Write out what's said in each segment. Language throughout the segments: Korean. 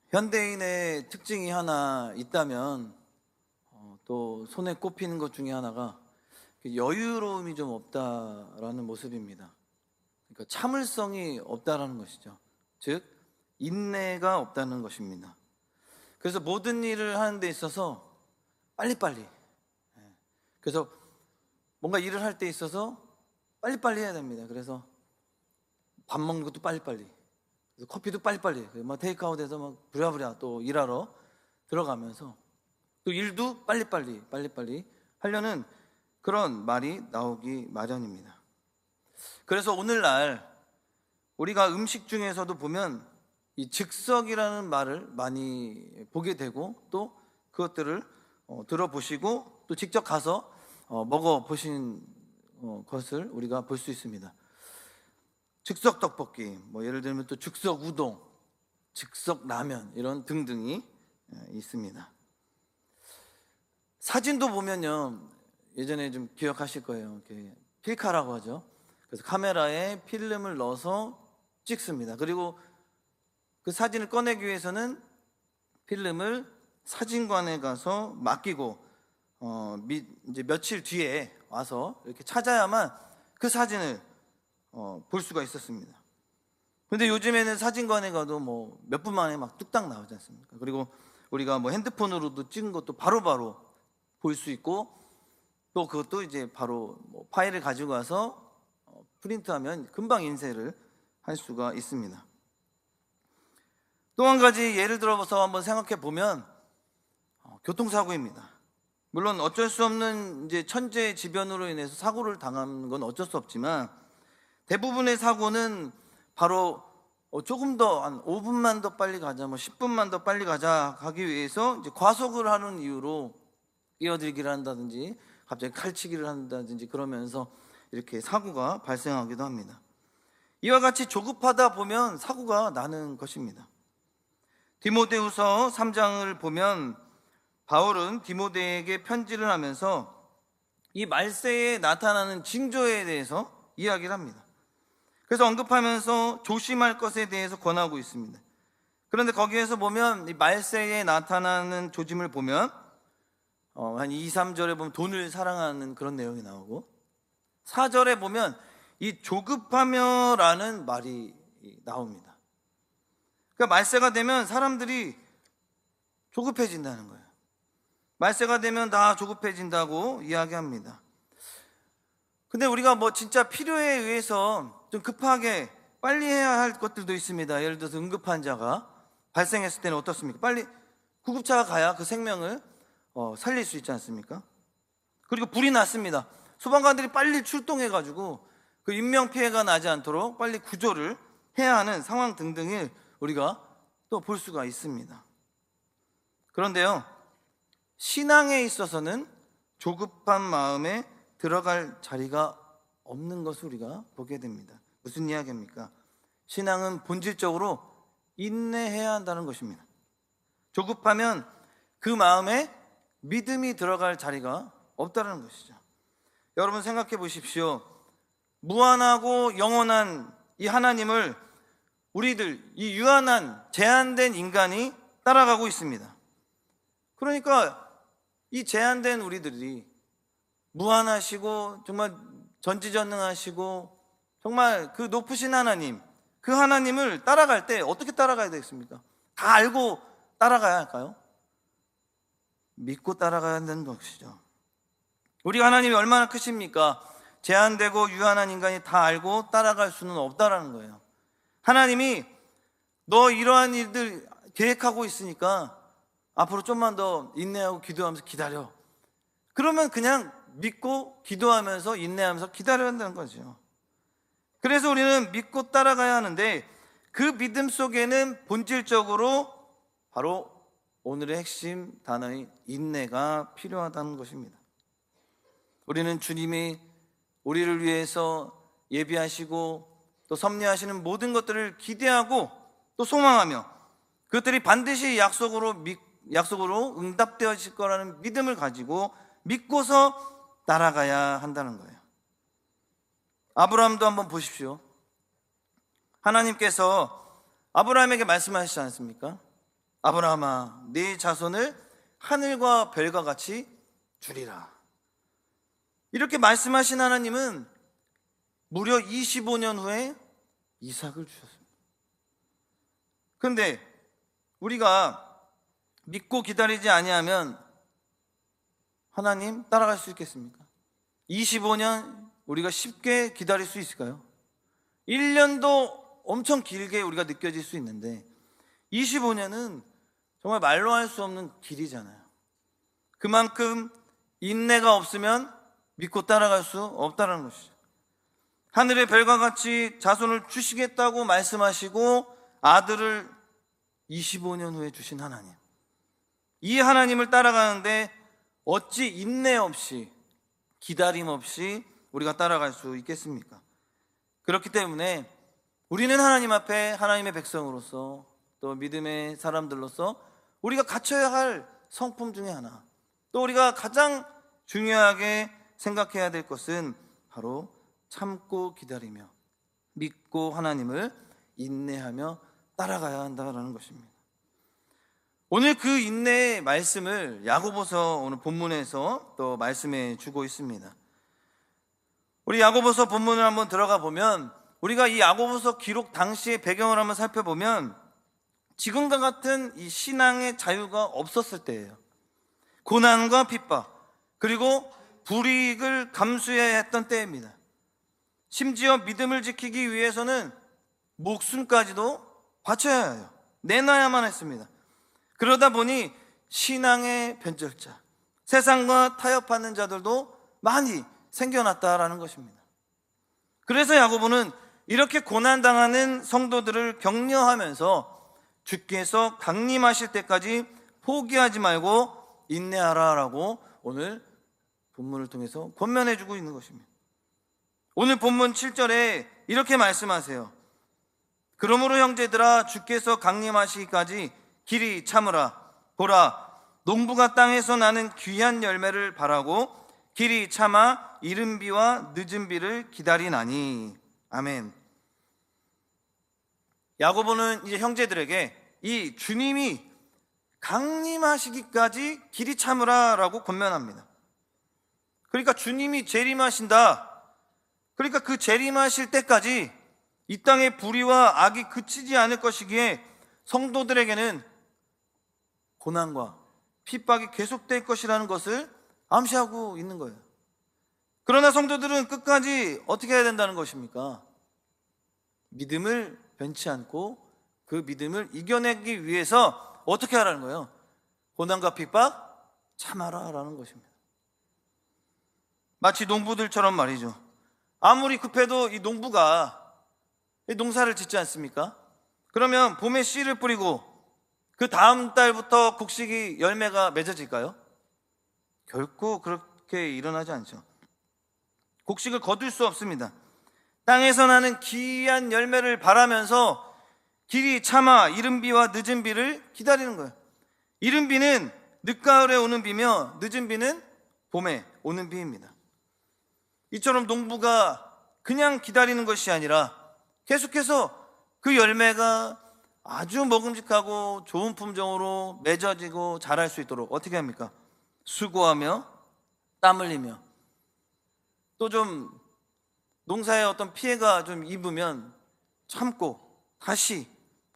현대인의 특징이 하나 있다면 또 손에 꼽히는 것 중에 하나가 여유로움이 좀 없다라는 모습입니다. 그러니까 참을성이 없다라는 것이죠. 즉 인내가 없다는 것입니다. 그래서 모든 일을 하는 데 있어서 빨리빨리, 그래서 뭔가 일을 할 때 있어서 빨리빨리 해야 됩니다. 그래서 밥 먹는 것도 빨리빨리, 그래서 커피도 빨리빨리, 막 테이크아웃해서 막 부랴부랴 또 일하러 들어가면서 또 일도 빨리빨리 하려는 그런 말이 나오기 마련입니다. 그래서 오늘날 우리가 음식 중에서도 보면 이 즉석이라는 말을 많이 보게 되고 또 그것들을 들어보시고 또 직접 가서 먹어보신 것을 우리가 볼 수 있습니다. 즉석 떡볶이, 예를 들면 또 즉석 우동, 즉석 라면, 이런 등등이 있습니다. 사진도 보면요, 예전에 좀 기억하실 거예요. 이렇게 필카라고 하죠. 그래서 카메라에 필름을 넣어서 찍습니다. 그리고 그 사진을 꺼내기 위해서는 필름을 사진관에 가서 맡기고 이제 며칠 뒤에 와서 이렇게 찾아야만 그 사진을 볼 수가 있었습니다. 근데 요즘에는 사진관에 가도 몇 분 만에 막 뚝딱 나오지 않습니까? 그리고 우리가 핸드폰으로도 찍은 것도 바로바로 볼 수 있고 또 그것도 이제 바로 파일을 가지고 와서 프린트하면 금방 인쇄를 할 수가 있습니다. 또 한 가지 예를 들어서 한번 생각해 보면 교통사고입니다. 물론 어쩔 수 없는 이제 천재지변으로 인해서 사고를 당한 건 어쩔 수 없지만 대부분의 사고는 바로 조금 더 한 5분만 더 빨리 가자, 10분만 더 빨리 가자 가기 위해서 이제 과속을 하는 이유로 끼어들기를 한다든지 갑자기 칼치기를 한다든지 그러면서 이렇게 사고가 발생하기도 합니다. 이와 같이 조급하다 보면 사고가 나는 것입니다. 디모데후서 3장을 보면 바울은 디모데에게 편지를 하면서 이 말세에 나타나는 징조에 대해서 이야기를 합니다. 그래서 언급하면서 조심할 것에 대해서 권하고 있습니다. 그런데 거기에서 보면 이 말세에 나타나는 조짐을 보면 한 2, 3절에 보면 돈을 사랑하는 그런 내용이 나오고 4절에 보면 이 조급하며라는 말이 나옵니다. 그러니까 말세가 되면 사람들이 조급해진다는 거예요. 말세가 되면 다 조급해진다고 이야기합니다. 근데 우리가 진짜 필요에 의해서 좀 급하게 빨리 해야 할 것들도 있습니다. 예를 들어서 응급환자가 발생했을 때는 어떻습니까? 빨리 구급차가 가야 그 생명을 살릴 수 있지 않습니까? 그리고 불이 났습니다. 소방관들이 빨리 출동해가지고 그 인명피해가 나지 않도록 빨리 구조를 해야 하는 상황 등등을 우리가 또 볼 수가 있습니다. 그런데요, 신앙에 있어서는 조급한 마음에 들어갈 자리가 없는 것을 우리가 보게 됩니다. 무슨 이야기입니까? 신앙은 본질적으로 인내해야 한다는 것입니다. 조급하면 그 마음에 믿음이 들어갈 자리가 없다는 것이죠. 여러분 생각해 보십시오. 무한하고 영원한 이 하나님을 우리들, 이 유한한 제한된 인간이 따라가고 있습니다. 그러니까 이 제한된 우리들이 무한하시고 정말 전지전능하시고 정말 그 높으신 하나님, 그 하나님을 따라갈 때 어떻게 따라가야 되겠습니까? 다 알고 따라가야 할까요? 믿고 따라가야 한다는 것이죠. 우리 하나님이 얼마나 크십니까? 제한되고 유한한 인간이 다 알고 따라갈 수는 없다라는 거예요. 하나님이 너 이러한 일들 계획하고 있으니까 앞으로 좀만 더 인내하고 기도하면서 기다려. 그러면 그냥 믿고 기도하면서 인내하면서 기다려야 한다는 거죠. 그래서 우리는 믿고 따라가야 하는데 그 믿음 속에는 본질적으로 바로 오늘의 핵심 단어인 인내가 필요하다는 것입니다. 우리는 주님이 우리를 위해서 예비하시고 또 섭리하시는 모든 것들을 기대하고 또 소망하며 그것들이 반드시 약속으로 응답되어질 거라는 믿음을 가지고 믿고서 따라가야 한다는 거예요. 아브라함도 한번 보십시오. 하나님께서 아브라함에게 말씀하시지 않습니까? 아브라함아, 네 자손을 하늘과 별과 같이 주리라. 이렇게 말씀하신 하나님은 무려 25년 후에 이삭을 주셨습니다. 그런데 우리가 믿고 기다리지 아니하면 하나님 따라갈 수 있겠습니까? 25년 우리가 쉽게 기다릴 수 있을까요? 1년도 엄청 길게 우리가 느껴질 수 있는데 25년은 정말 말로 할 수 없는 길이잖아요. 그만큼 인내가 없으면 믿고 따라갈 수 없다는 것이죠. 하늘의 별과 같이 자손을 주시겠다고 말씀하시고 아들을 25년 후에 주신 하나님, 이 하나님을 따라가는데 어찌 인내 없이 기다림 없이 우리가 따라갈 수 있겠습니까? 그렇기 때문에 우리는 하나님 앞에 하나님의 백성으로서 또 믿음의 사람들로서 우리가 갖춰야 할 성품 중에 하나, 또 우리가 가장 중요하게 생각해야 될 것은 바로 참고 기다리며 믿고 하나님을 인내하며 따라가야 한다는 것입니다. 오늘 그 인내의 말씀을 야고보서 오늘 본문에서 또 말씀해 주고 있습니다. 우리 야고보서 본문을 한번 들어가 보면 우리가 이 야고보서 기록 당시의 배경을 한번 살펴보면 지금과 같은 이 신앙의 자유가 없었을 때예요. 고난과 핍박 그리고 불이익을 감수해야 했던 때입니다. 심지어 믿음을 지키기 위해서는 목숨까지도 바쳐야 해요. 내놔야만 했습니다. 그러다 보니 신앙의 변절자, 세상과 타협하는 자들도 많이 생겨났다라는 것입니다. 그래서 야고보는 이렇게 고난당하는 성도들을 격려하면서 주께서 강림하실 때까지 포기하지 말고 인내하라라고 오늘 본문을 통해서 권면해주고 있는 것입니다. 오늘 본문 7절에 이렇게 말씀하세요. 그러므로 형제들아, 주께서 강림하시기까지 길이 참으라. 보라, 농부가 땅에서 나는 귀한 열매를 바라고 길이 참아 이른 비와 늦은 비를 기다리나니. 아멘. 야고보는 이제 형제들에게 이 주님이 강림하시기까지 길이 참으라라고 권면합니다. 그러니까 주님이 재림하신다. 그러니까 그 재림하실 때까지 이 땅의 불의와 악이 그치지 않을 것이기에 성도들에게는 고난과 핍박이 계속될 것이라는 것을 암시하고 있는 거예요. 그러나 성도들은 끝까지 어떻게 해야 된다는 것입니까? 믿음을 변치 않고 그 믿음을 이겨내기 위해서 어떻게 하라는 거예요? 고난과 핍박 참아라라는 것입니다. 마치 농부들처럼 말이죠. 아무리 급해도 이 농부가 농사를 짓지 않습니까? 그러면 봄에 씨를 뿌리고 그 다음 달부터 곡식이 열매가 맺어질까요? 결코 그렇게 일어나지 않죠. 곡식을 거둘 수 없습니다. 땅에서 나는 귀한 열매를 바라면서 길이 참아 이른 비와 늦은 비를 기다리는 거예요. 이른 비는 늦가을에 오는 비며 늦은 비는 봄에 오는 비입니다. 이처럼 농부가 그냥 기다리는 것이 아니라 계속해서 그 열매가 아주 먹음직하고 좋은 품종으로 맺어지고 자랄 수 있도록 어떻게 합니까? 수고하며 땀 흘리며, 또 좀 농사에 어떤 피해가 좀 입으면 참고 다시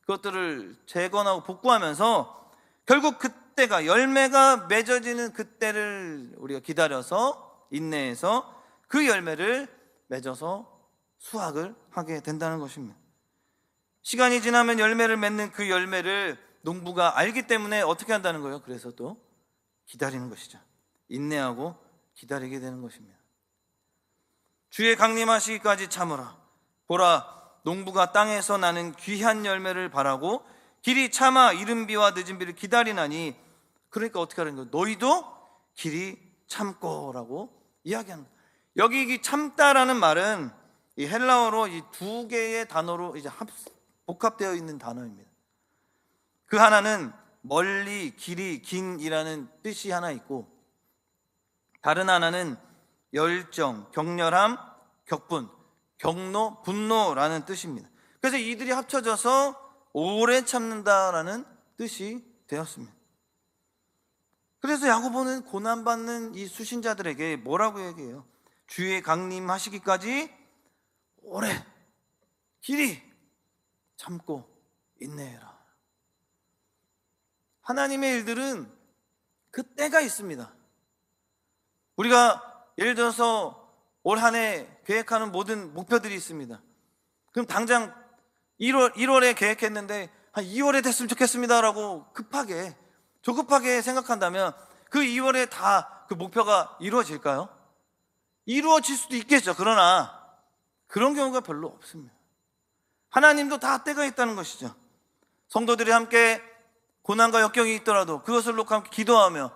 그것들을 재건하고 복구하면서 결국 그때가 열매가 맺어지는 그때를 우리가 기다려서 인내해서 그 열매를 맺어서 수확을 하게 된다는 것입니다. 시간이 지나면 열매를 맺는 그 열매를 농부가 알기 때문에 어떻게 한다는 거예요? 그래서 또 기다리는 것이죠. 인내하고 기다리게 되는 것입니다. 주의 강림하시기까지 참으라. 보라, 농부가 땅에서 나는 귀한 열매를 바라고 길이 참아 이른 비와 늦은 비를 기다리나니. 그러니까 어떻게 하는 거예요? 너희도 길이 참고라고 이야기하는 거예요. 여기 이 참다라는 말은 이 헬라어로 이 두 개의 단어로 이제 복합되어 있는 단어입니다. 그 하나는 멀리, 길이, 긴이라는 뜻이 하나 있고, 다른 하나는 열정, 격렬함, 격분, 격노, 분노라는 뜻입니다. 그래서 이들이 합쳐져서 오래 참는다라는 뜻이 되었습니다. 그래서 야고보는 고난받는 이 수신자들에게 뭐라고 얘기해요? 주의 강림하시기까지 오래 길이 참고 인내해라. 하나님의 일들은 그 때가 있습니다. 우리가 예를 들어서 올 한 해 계획하는 모든 목표들이 있습니다. 그럼 당장 1월에 계획했는데 한 2월에 됐으면 좋겠습니다라고 조급하게 생각한다면 그 2월에 다 그 목표가 이루어질까요? 이루어질 수도 있겠죠. 그러나 그런 경우가 별로 없습니다. 하나님도 다 때가 있다는 것이죠. 성도들이 함께 고난과 역경이 있더라도 그것을 놓고 함께 기도하며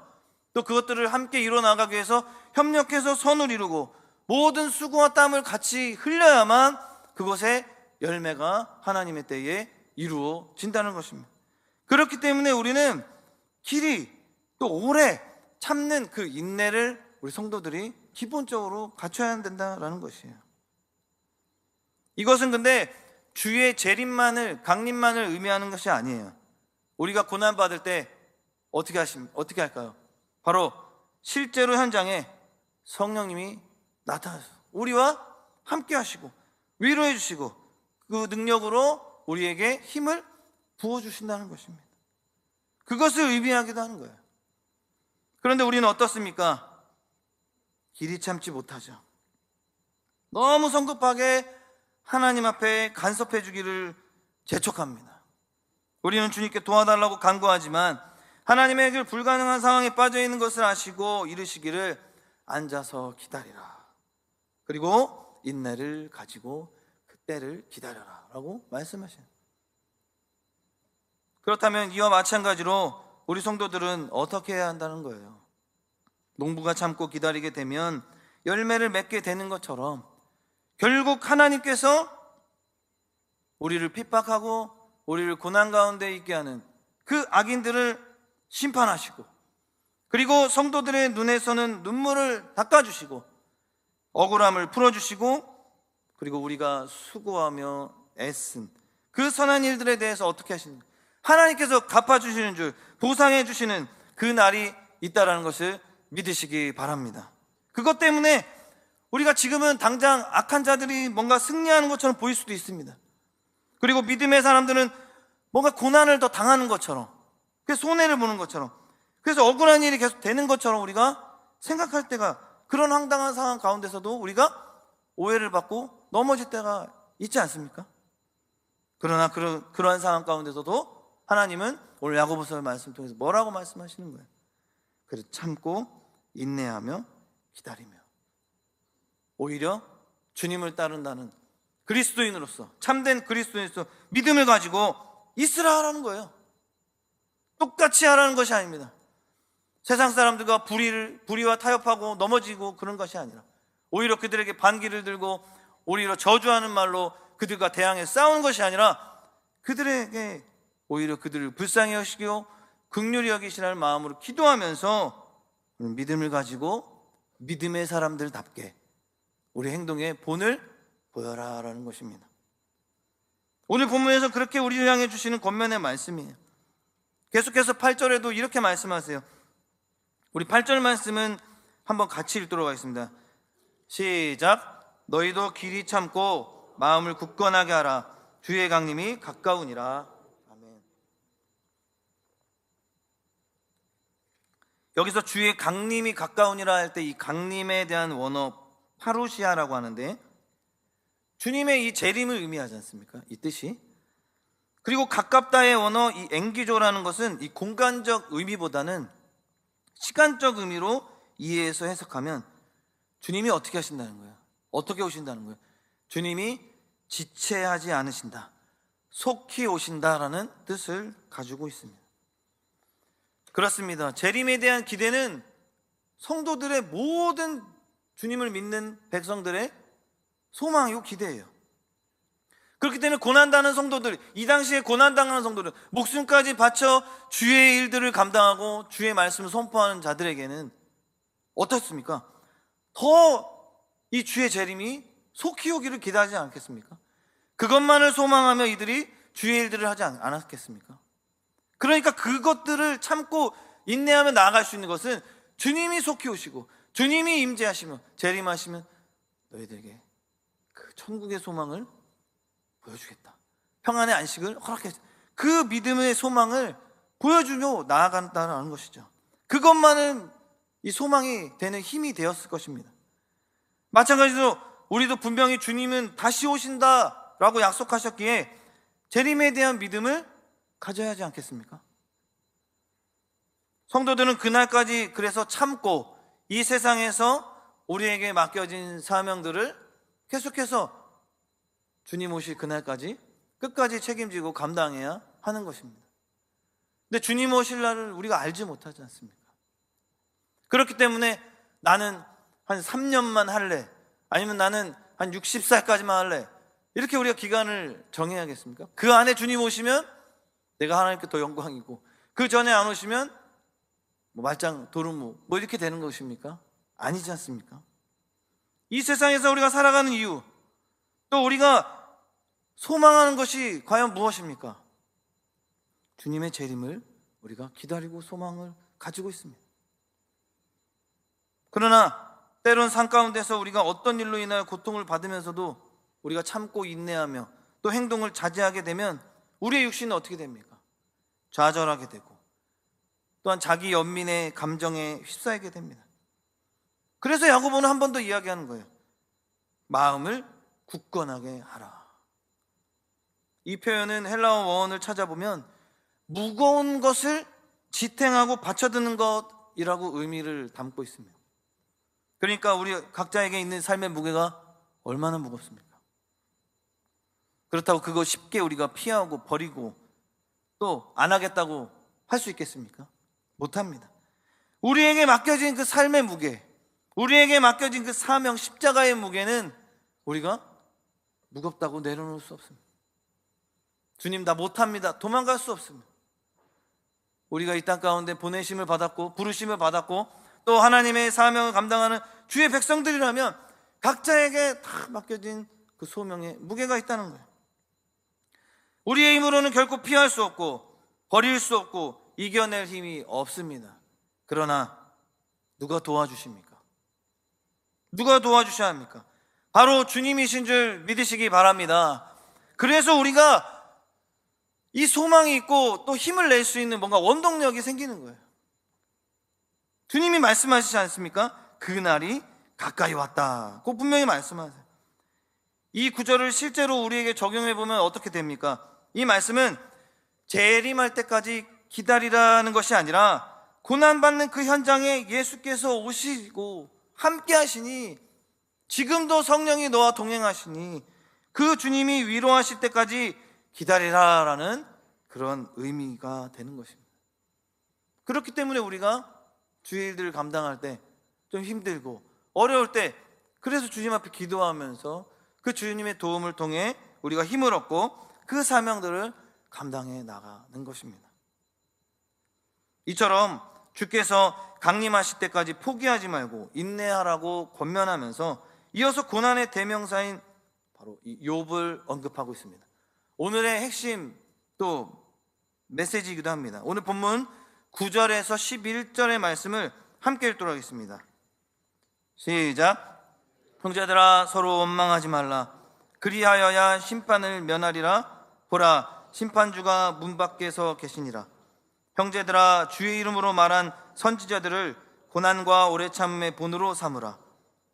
또 그것들을 함께 이뤄나가기 위해서 협력해서 선을 이루고 모든 수고와 땀을 같이 흘려야만 그것의 열매가 하나님의 때에 이루어진다는 것입니다. 그렇기 때문에 우리는 길이 또 오래 참는 그 인내를 우리 성도들이 기본적으로 갖춰야 된다는 것이에요. 이것은 근데 주의 강림만을 의미하는 것이 아니에요. 우리가 고난받을 때 어떻게 할까요? 바로 실제로 현장에 성령님이 나타나서 우리와 함께 하시고 위로해 주시고 그 능력으로 우리에게 힘을 부어주신다는 것입니다. 그것을 의미하기도 하는 거예요. 그런데 우리는 어떻습니까? 길이 참지 못하죠. 너무 성급하게 하나님 앞에 간섭해 주기를 재촉합니다. 우리는 주님께 도와달라고 간구하지만 하나님의 그 불가능한 상황에 빠져 있는 것을 아시고 이르시기를 앉아서 기다리라. 그리고 인내를 가지고 그때를 기다려라 라고 말씀하셔요. 그렇다면 이와 마찬가지로 우리 성도들은 어떻게 해야 한다는 거예요? 농부가 참고 기다리게 되면 열매를 맺게 되는 것처럼 결국 하나님께서 우리를 핍박하고 우리를 고난 가운데 있게 하는 그 악인들을 심판하시고 그리고 성도들의 눈에서는 눈물을 닦아주시고 억울함을 풀어주시고 그리고 우리가 수고하며 애쓴 그 선한 일들에 대해서 어떻게 하시는가? 하나님께서 갚아주시는 줄 보상해 주시는 그 날이 있다는 것을 믿으시기 바랍니다. 그것 때문에 우리가 지금은 당장 악한 자들이 뭔가 승리하는 것처럼 보일 수도 있습니다. 그리고 믿음의 사람들은 뭔가 고난을 더 당하는 것처럼 손해를 보는 것처럼 그래서 억울한 일이 계속 되는 것처럼 우리가 생각할 때가 그런 황당한 상황 가운데서도 우리가 오해를 받고 넘어질 때가 있지 않습니까? 그러나 그러한 상황 가운데서도 하나님은 오늘 야고보서 말씀 통해서 뭐라고 말씀하시는 거예요? 그래서 참고 인내하며 기다리며 오히려 주님을 따른다는 그리스도인으로서 참된 그리스도인으로서 믿음을 가지고 있으라 하라는 거예요. 똑같이 하라는 것이 아닙니다. 세상 사람들과 불의와 타협하고 넘어지고 그런 것이 아니라 오히려 그들에게 반기를 들고 오히려 저주하는 말로 그들과 대항해 싸우는 것이 아니라 그들에게 오히려 그들을 불쌍히 여기시고 긍휼히 여기시라는 마음으로 기도하면서 믿음을 가지고 믿음의 사람들답게 우리 행동의 본을 보여라 라는 것입니다. 오늘 본문에서 그렇게 우리를 향해 주시는 권면의 말씀이에요. 계속해서 8절에도 이렇게 말씀하세요. 우리 8절 말씀은 한번 같이 읽도록 하겠습니다. 시작. 너희도 길이 참고 마음을 굳건하게 하라. 주의 강림이 가까우니라. 아멘. 여기서 주의 강림이 가까우니라 할 때 이 강림에 대한 원어 파루시아라고 하는데 주님의 이 재림을 의미하지 않습니까? 이 뜻이. 그리고 가깝다의 원어 이 앵기조라는 것은 이 공간적 의미보다는 시간적 의미로 이해해서 해석하면 주님이 어떻게 하신다는 거예요? 어떻게 오신다는 거예요? 주님이 지체하지 않으신다, 속히 오신다라는 뜻을 가지고 있습니다. 그렇습니다. 재림에 대한 기대는 성도들의 모든 주님을 믿는 백성들의 소망이고 기대예요. 그렇기 때문에 고난당하는 성도들, 이 당시에 고난당하는 성도들, 목숨까지 바쳐 주의 일들을 감당하고 주의 말씀을 선포하는 자들에게는 어떻습니까? 더 이 주의 재림이 속히 오기를 기대하지 않겠습니까? 그것만을 소망하며 이들이 주의 일들을 하지 않았겠습니까? 그러니까 그것들을 참고 인내하며 나아갈 수 있는 것은 주님이 속히 오시고 주님이 임재하시며 재림하시면 너희들에게 그 천국의 소망을 보여주겠다, 평안의 안식을 허락해, 그 믿음의 소망을 보여주며 나아간다는 것이죠. 그것만은 이 소망이 되는 힘이 되었을 것입니다. 마찬가지로 우리도 분명히 주님은 다시 오신다라고 약속하셨기에 재림에 대한 믿음을 가져야 하지 않겠습니까? 성도들은 그날까지 그래서 참고 이 세상에서 우리에게 맡겨진 사명들을 계속해서 주님 오실 그날까지 끝까지 책임지고 감당해야 하는 것입니다. 근데 주님 오실 날을 우리가 알지 못하지 않습니까? 그렇기 때문에 나는 한 3년만 할래, 아니면 나는 한 60살까지만 할래, 이렇게 우리가 기간을 정해야겠습니까? 그 안에 주님 오시면 내가 하나님께 더 영광이고, 그 전에 안 오시면 말짱 도루묵 이렇게 되는 것입니까? 아니지 않습니까? 이 세상에서 우리가 살아가는 이유, 또 우리가 소망하는 것이 과연 무엇입니까? 주님의 재림을 우리가 기다리고 소망을 가지고 있습니다. 그러나 때론 삶 가운데서 우리가 어떤 일로 인하여 고통을 받으면서도 우리가 참고 인내하며 또 행동을 자제하게 되면 우리의 육신은 어떻게 됩니까? 좌절하게 되고 또한 자기 연민의 감정에 휩싸이게 됩니다. 그래서 야고보는 한 번 더 이야기하는 거예요. 마음을 굳건하게 하라. 이 표현은 헬라어 원어를 찾아보면 무거운 것을 지탱하고 받쳐드는 것이라고 의미를 담고 있습니다. 그러니까 우리 각자에게 있는 삶의 무게가 얼마나 무겁습니까? 그렇다고 그거 쉽게 우리가 피하고 버리고 또 안 하겠다고 할 수 있겠습니까? 못합니다. 우리에게 맡겨진 그 삶의 무게, 우리에게 맡겨진 그 사명, 십자가의 무게는 우리가 무겁다고 내려놓을 수 없습니다. 주님, 나 못합니다. 도망갈 수 없습니다. 우리가 이 땅 가운데 보내심을 받았고 부르심을 받았고 또 하나님의 사명을 감당하는 주의 백성들이라면 각자에게 다 맡겨진 그 소명에 무게가 있다는 거예요. 우리의 힘으로는 결코 피할 수 없고 버릴 수 없고 이겨낼 힘이 없습니다. 그러나 누가 도와주십니까? 누가 도와주셔야 합니까? 바로 주님이신 줄 믿으시기 바랍니다. 그래서 우리가 이 소망이 있고 또 힘을 낼 수 있는 뭔가 원동력이 생기는 거예요. 주님이 말씀하시지 않습니까? 그날이 가까이 왔다. 그 분명히 말씀하세요. 이 구절을 실제로 우리에게 적용해 보면 어떻게 됩니까? 이 말씀은 재림할 때까지 기다리라는 것이 아니라 고난받는 그 현장에 예수께서 오시고 함께 하시니, 지금도 성령이 너와 동행하시니 그 주님이 위로하실 때까지 기다리라라는 그런 의미가 되는 것입니다. 그렇기 때문에 우리가 주의 일들을 감당할 때 좀 힘들고 어려울 때 그래서 주님 앞에 기도하면서 그 주님의 도움을 통해 우리가 힘을 얻고 그 사명들을 감당해 나가는 것입니다. 이처럼 주께서 강림하실 때까지 포기하지 말고 인내하라고 권면하면서 이어서 고난의 대명사인 바로 이 욥을 언급하고 있습니다. 오늘의 핵심 또 메시지이기도 합니다. 오늘 본문 9절에서 11절의 말씀을 함께 읽도록 하겠습니다. 시작. 형제들아 서로 원망하지 말라. 그리하여야 심판을 면하리라. 보라, 심판주가 문 밖에서 계시니라. 형제들아 주의 이름으로 말한 선지자들을 고난과 오래 참음의 본으로 삼으라.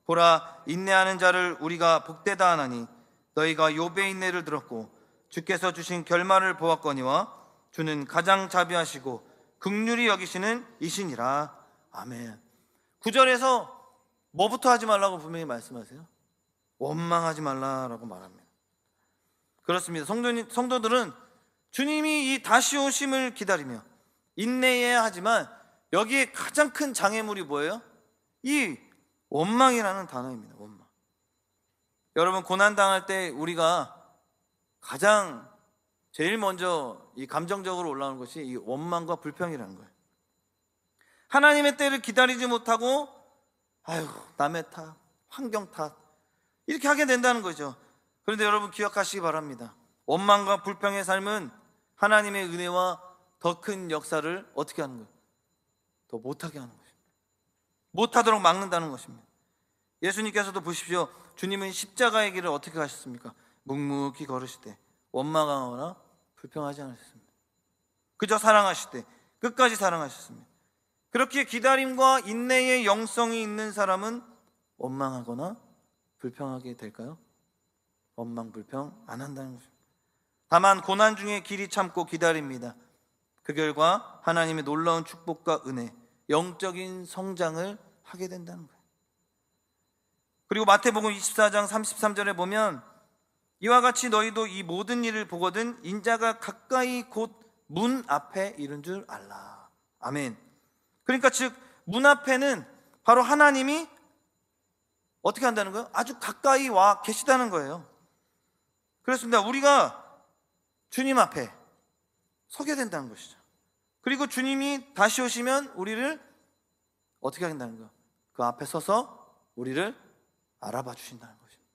보라, 인내하는 자를 우리가 복되다 하나니 너희가 욥의 인내를 들었고 주께서 주신 결말을 보았거니와 주는 가장 자비하시고 긍휼히 여기시는 이시니라. 아멘. 9절에서 뭐부터 하지 말라고 분명히 말씀하세요? 원망하지 말라라고 말합니다. 그렇습니다. 성도들은 주님이 이 다시 오심을 기다리며 인내해야 하지만 여기에 가장 큰 장애물이 뭐예요? 이 원망이라는 단어입니다. 원망. 여러분, 고난당할 때 우리가 가장 제일 먼저 이 감정적으로 올라오는 것이 이 원망과 불평이라는 거예요. 하나님의 때를 기다리지 못하고 아유, 남의 탓, 환경 탓 이렇게 하게 된다는 거죠. 그런데 여러분 기억하시기 바랍니다. 원망과 불평의 삶은 하나님의 은혜와 더 큰 역사를 어떻게 하는 거예요? 더 못하게 하는 것입니다. 못하도록 막는다는 것입니다. 예수님께서도 보십시오. 주님은 십자가의 길을 어떻게 가셨습니까? 묵묵히 걸으시되 원망하거나 불평하지 않으셨습니다. 그저 사랑하실 때 끝까지 사랑하셨습니다. 그렇게 기다림과 인내의 영성이 있는 사람은 원망하거나 불평하게 될까요? 원망 불평 안 한다는 것입니다. 다만 고난 중에 길이 참고 기다립니다. 그 결과 하나님의 놀라운 축복과 은혜, 영적인 성장을 하게 된다는 거예요. 그리고 마태복음 24장 33절에 보면 이와 같이 너희도 이 모든 일을 보거든 인자가 가까이 곧 문 앞에 이른 줄 알라. 아멘. 그러니까 즉 문 앞에는 바로 하나님이 어떻게 한다는 거예요? 아주 가까이 와 계시다는 거예요. 그렇습니다. 우리가 주님 앞에 서게 된다는 것이죠. 그리고 주님이 다시 오시면 우리를 어떻게 하겠다는 거예요? 그 앞에 서서 우리를 알아봐 주신다는 것입니다.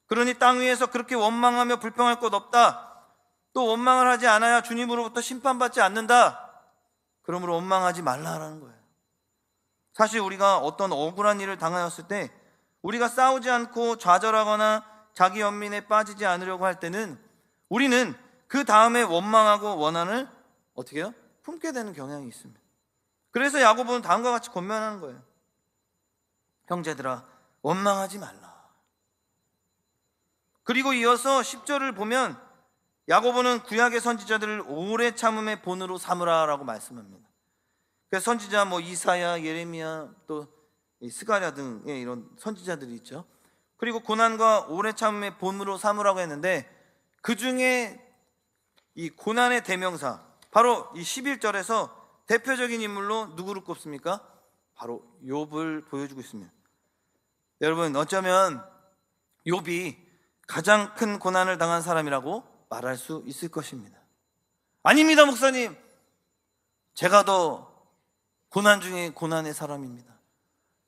그러니 땅 위에서 그렇게 원망하며 불평할 것 없다. 또 원망을 하지 않아야 주님으로부터 심판받지 않는다. 그러므로 원망하지 말라라는 거예요. 사실 우리가 어떤 억울한 일을 당하였을 때 우리가 싸우지 않고 좌절하거나 자기 연민에 빠지지 않으려고 할 때는 우리는 그 다음에 원망하고 원한을 어떻게 해요? 품게 되는 경향이 있습니다. 그래서 야고보는 다음과 같이 권면하는 거예요. 형제들아 원망하지 말라. 그리고 이어서 10절을 보면 야고보는 구약의 선지자들을 오래 참음의 본으로 삼으라라고 말씀합니다. 그래서 선지자 이사야, 예레미야, 또 스가랴 등의 이런 선지자들이 있죠. 그리고 고난과 오래 참음의 본으로 삼으라고 했는데 그 중에 이 고난의 대명사 바로 이 11절에서 대표적인 인물로 누구를 꼽습니까? 바로 욥을 보여주고 있습니다. 여러분 어쩌면 욥이 가장 큰 고난을 당한 사람이라고 말할 수 있을 것입니다. 아닙니다 목사님, 제가 더 고난 중에 고난의 사람입니다.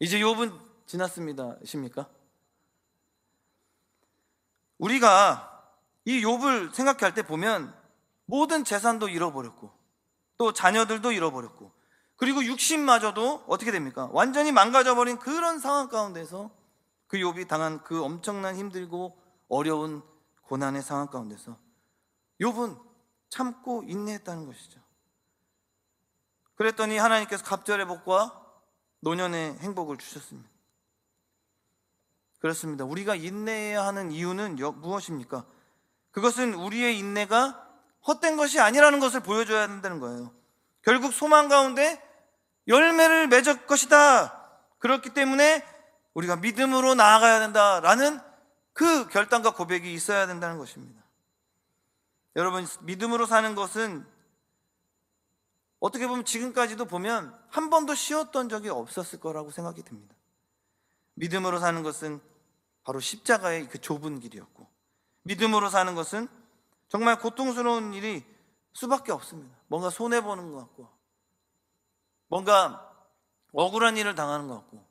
이제 욥은 지났습니다 십니까? 우리가 이 욥을 생각할 때 보면 모든 재산도 잃어버렸고 또 자녀들도 잃어버렸고 그리고 육신마저도 어떻게 됩니까? 완전히 망가져버린 그런 상황 가운데서 그 욥이 당한 그 엄청난 힘들고 어려운 고난의 상황 가운데서 욥은 참고 인내했다는 것이죠. 그랬더니 하나님께서 갑절의 복과 노년의 행복을 주셨습니다. 그렇습니다. 우리가 인내해야 하는 이유는 무엇입니까? 그것은 우리의 인내가 헛된 것이 아니라는 것을 보여줘야 된다는 거예요. 결국 소망 가운데 열매를 맺을 것이다. 그렇기 때문에 우리가 믿음으로 나아가야 된다라는 그 결단과 고백이 있어야 된다는 것입니다. 여러분 믿음으로 사는 것은 어떻게 보면 지금까지도 보면 한 번도 쉬었던 적이 없었을 거라고 생각이 듭니다. 믿음으로 사는 것은 바로 십자가의 그 좁은 길이었고 믿음으로 사는 것은 정말 고통스러운 일이 수밖에 없습니다. 뭔가 손해보는 것 같고 뭔가 억울한 일을 당하는 것 같고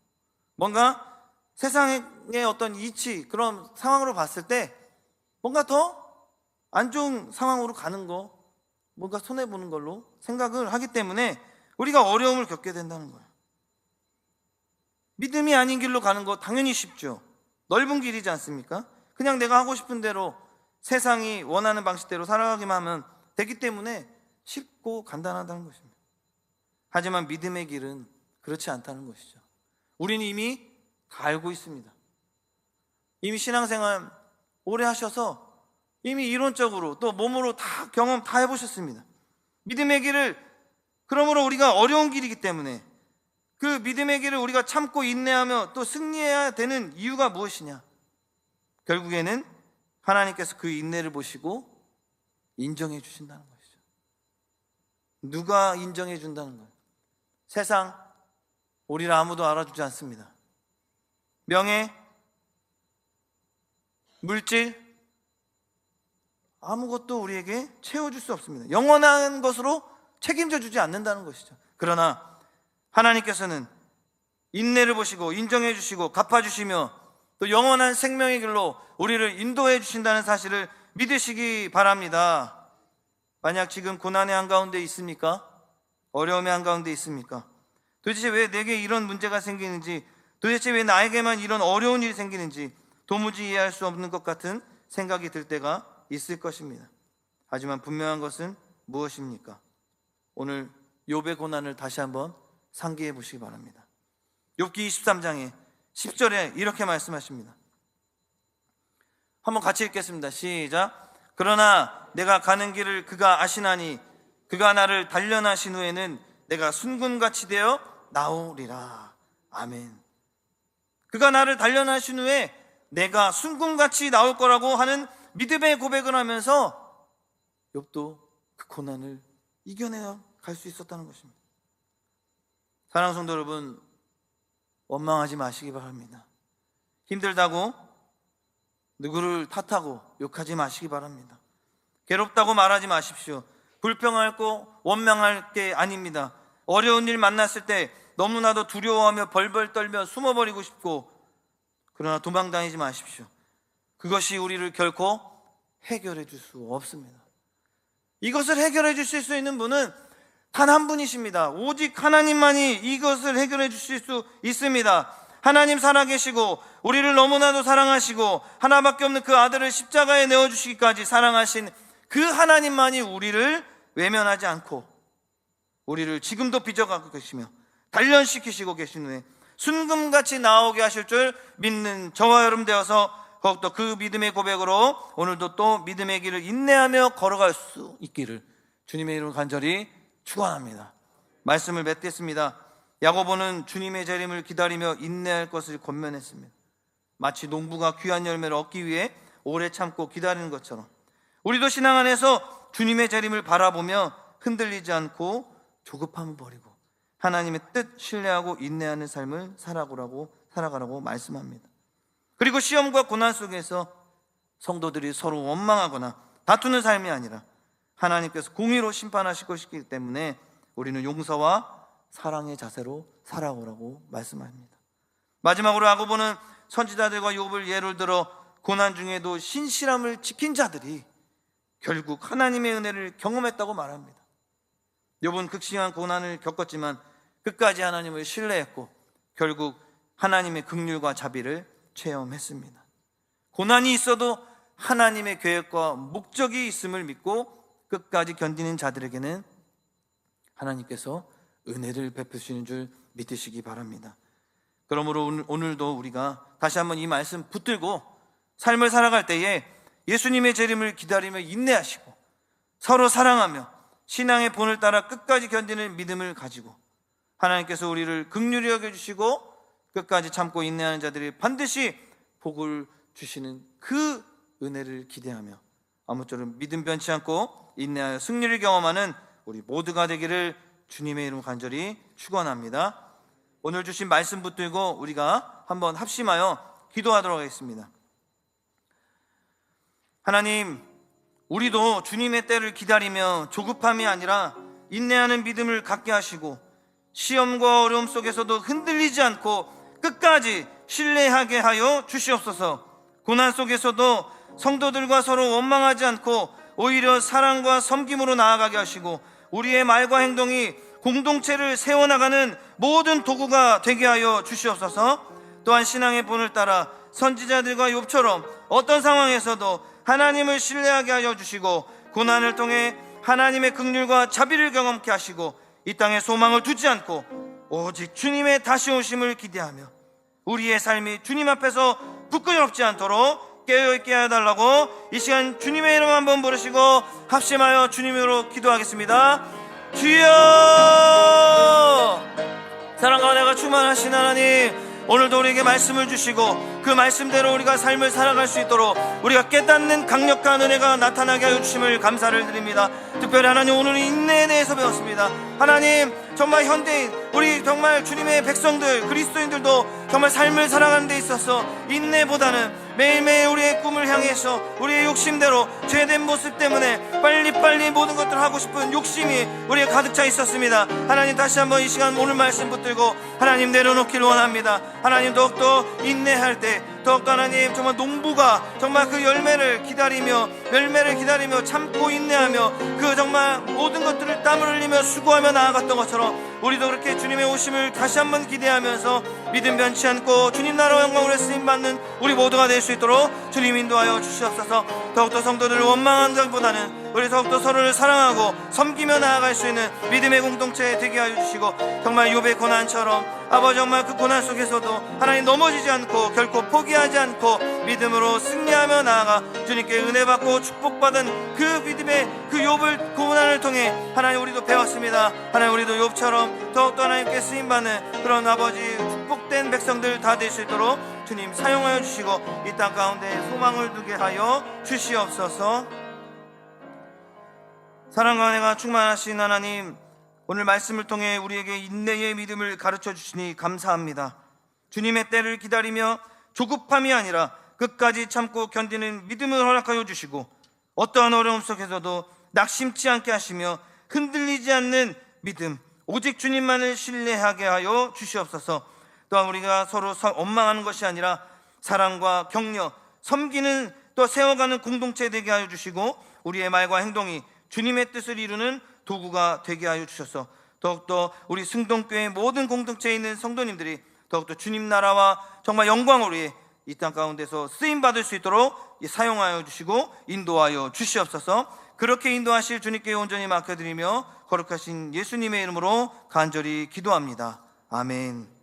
뭔가 세상의 어떤 이치 그런 상황으로 봤을 때 뭔가 더 안 좋은 상황으로 가는 거 뭔가 손해보는 걸로 생각을 하기 때문에 우리가 어려움을 겪게 된다는 거예요. 믿음이 아닌 길로 가는 거 당연히 쉽죠. 넓은 길이지 않습니까? 그냥 내가 하고 싶은 대로 세상이 원하는 방식대로 살아가기만 하면 되기 때문에 쉽고 간단하다는 것입니다. 하지만 믿음의 길은 그렇지 않다는 것이죠. 우리는 이미 다 알고 있습니다. 이미 신앙생활 오래 하셔서 이미 이론적으로 또 몸으로 다 경험 다 해보셨습니다. 믿음의 길을 그러므로 우리가 어려운 길이기 때문에 그 믿음의 길을 우리가 참고 인내하며 또 승리해야 되는 이유가 무엇이냐? 결국에는 하나님께서 그 인내를 보시고 인정해 주신다는 것이죠. 누가 인정해 준다는 거예요? 세상 우리를 아무도 알아주지 않습니다. 명예, 물질 아무것도 우리에게 채워줄 수 없습니다. 영원한 것으로 책임져 주지 않는다는 것이죠. 그러나 하나님께서는 인내를 보시고 인정해 주시고 갚아주시며 또 영원한 생명의 길로 우리를 인도해 주신다는 사실을 믿으시기 바랍니다. 만약 지금 고난의 한가운데 있습니까? 어려움의 한가운데 있습니까? 도대체 왜 내게 이런 문제가 생기는지, 도대체 왜 나에게만 이런 어려운 일이 생기는지 도무지 이해할 수 없는 것 같은 생각이 들 때가 있을 것입니다. 하지만 분명한 것은 무엇입니까? 오늘 욥의 고난을 다시 한번 상기해 보시기 바랍니다. 욥기 23장에 10절에 이렇게 말씀하십니다. 한번 같이 읽겠습니다. 시작. 그러나 내가 가는 길을 그가 아시나니 그가 나를 단련하신 후에는 내가 순금같이 되어 나오리라. 아멘. 그가 나를 단련하신 후에 내가 순금같이 나올 거라고 하는 믿음의 고백을 하면서 욥도 그 고난을 이겨내어 갈 수 있었다는 것입니다. 사랑하는 성도 여러분, 원망하지 마시기 바랍니다. 힘들다고 누구를 탓하고 욕하지 마시기 바랍니다. 괴롭다고 말하지 마십시오. 불평하고 원망할 게 아닙니다. 어려운 일 만났을 때 너무나도 두려워하며 벌벌 떨며 숨어버리고 싶고, 그러나 도망다니지 마십시오. 그것이 우리를 결코 해결해 줄 수 없습니다. 이것을 해결해 주실 수 있는 분은 단 한 분이십니다. 오직 하나님만이 이것을 해결해 주실 수 있습니다. 하나님 살아계시고 우리를 너무나도 사랑하시고 하나밖에 없는 그 아들을 십자가에 내어주시기까지 사랑하신 그 하나님만이 우리를 외면하지 않고 우리를 지금도 빚어가고 계시며 단련시키시고 계신 후에 순금같이 나오게 하실 줄 믿는 저와 여러분 되어서 더욱더 그 믿음의 고백으로 오늘도 또 믿음의 길을 인내하며 걸어갈 수 있기를 주님의 이름으로 간절히 축원합니다. 말씀을 맺겠습니다. 야고보는 주님의 재림을 기다리며 인내할 것을 권면했습니다. 마치 농부가 귀한 열매를 얻기 위해 오래 참고 기다리는 것처럼 우리도 신앙 안에서 주님의 재림을 바라보며 흔들리지 않고 조급함을 버리고 하나님의 뜻 신뢰하고 인내하는 삶을 살아가라고 말씀합니다. 그리고 시험과 고난 속에서 성도들이 서로 원망하거나 다투는 삶이 아니라 하나님께서 공의로 심판하실 것이기 때문에 우리는 용서와 사랑의 자세로 살아오라고 말씀합니다. 마지막으로 야고보는 선지자들과 욥을 예를 들어 고난 중에도 신실함을 지킨 자들이 결국 하나님의 은혜를 경험했다고 말합니다. 욥은 극심한 고난을 겪었지만 끝까지 하나님을 신뢰했고 결국 하나님의 긍휼과 자비를 체험했습니다. 고난이 있어도 하나님의 계획과 목적이 있음을 믿고 끝까지 견디는 자들에게는 하나님께서 은혜를 베푸시는 줄 믿으시기 바랍니다. 그러므로 오늘도 우리가 다시 한번 이 말씀 붙들고 삶을 살아갈 때에 예수님의 재림을 기다리며 인내하시고 서로 사랑하며 신앙의 본을 따라 끝까지 견디는 믿음을 가지고 하나님께서 우리를 긍휼히 여겨주시고 끝까지 참고 인내하는 자들이 반드시 복을 주시는 그 은혜를 기대하며 아무쪼록 믿음 변치 않고 인내하여 승리를 경험하는 우리 모두가 되기를 주님의 이름 간절히 축원합니다. 오늘 주신 말씀 붙들고 우리가 한번 합심하여 기도하도록 하겠습니다. 하나님, 우리도 주님의 때를 기다리며 조급함이 아니라 인내하는 믿음을 갖게 하시고 시험과 어려움 속에서도 흔들리지 않고 끝까지 신뢰하게 하여 주시옵소서. 고난 속에서도 성도들과 서로 원망하지 않고 오히려 사랑과 섬김으로 나아가게 하시고 우리의 말과 행동이 공동체를 세워나가는 모든 도구가 되게 하여 주시옵소서. 또한 신앙의 본을 따라 선지자들과 욥처럼 어떤 상황에서도 하나님을 신뢰하게 하여 주시고 고난을 통해 하나님의 긍휼과 자비를 경험케 하시고 이 땅에 소망을 두지 않고 오직 주님의 다시 오심을 기대하며 우리의 삶이 주님 앞에서 부끄럽지 않도록 깨어있게 해달라고 이 시간 주님의 이름 한번 부르시고 합심하여 주님으로 기도하겠습니다. 주여, 사랑과 은혜가 충만하신 하나님, 오늘도 우리에게 말씀을 주시고 그 말씀대로 우리가 삶을 살아갈 수 있도록 우리가 깨닫는 강력한 은혜가 나타나게 하여 주심을 감사를 드립니다. 특별히 하나님, 오늘 인내에 대해서 배웠습니다. 하나님, 정말 현대인 우리 정말 주님의 백성들 그리스도인들도 정말 삶을 살아가는 데 있어서 인내보다는 매일매일 우리의 꿈을 향해서 우리의 욕심대로 죄된 모습 때문에 빨리빨리 모든 것들을 하고 싶은 욕심이 우리에 가득 차 있었습니다. 하나님, 다시 한번 이 시간 오늘 말씀 붙들고 하나님 내려놓기를 원합니다. 하나님, 더욱더 인내할 때 더욱더 하나님 정말 농부가 정말 그 열매를 기다리며 참고 인내하며 그 정말 모든 것들을 땀을 흘리며 수고하며 나아갔던 것처럼 우리도 그렇게 주님의 오심을 다시 한번 기대하면서 믿음 변치 않고 주님 나라와 영광으로 쓰임받는 우리 모두가 될 수 있도록 주님 인도하여 주시옵소서. 더욱더 성도들을 원망하는 것보다는 우리 더욱더 서로를 사랑하고 섬기며 나아갈 수 있는 믿음의 공동체 되게 하여 주시고, 정말 욥의 고난처럼 아버지 정말 그 고난 속에서도 하나님 넘어지지 않고 결코 포기하지 않고 믿음으로 승리하며 나아가 주님께 은혜 받고 축복받은 그 믿음의 그 욥을 고난을 통해 하나님 우리도 배웠습니다. 하나님 우리도 욥처럼 더욱더 하나님께 쓰임받는 그런 아버지 축복된 백성들 다 될 수 있도록 주님 사용하여 주시고 이 땅 가운데 소망을 두게 하여 주시옵소서. 사랑과 은혜가 충만하신 하나님, 오늘 말씀을 통해 우리에게 인내의 믿음을 가르쳐 주시니 감사합니다. 주님의 때를 기다리며 조급함이 아니라 끝까지 참고 견디는 믿음을 허락하여 주시고, 어떠한 어려움 속에서도 낙심치 않게 하시며 흔들리지 않는 믿음, 오직 주님만을 신뢰하게 하여 주시옵소서. 또한 우리가 서로 원망하는 것이 아니라 사랑과 격려, 섬기는 또 세워가는 공동체 되게 하여 주시고, 우리의 말과 행동이 주님의 뜻을 이루는 도구가 되게 하여 주셔서 더욱더 우리 승동교회 모든 공동체에 있는 성도님들이 더욱더 주님 나라와 정말 영광을 위해 이 땅 가운데서 쓰임받을 수 있도록 사용하여 주시고 인도하여 주시옵소서. 그렇게 인도하실 주님께 온전히 맡겨드리며 거룩하신 예수님의 이름으로 간절히 기도합니다. 아멘.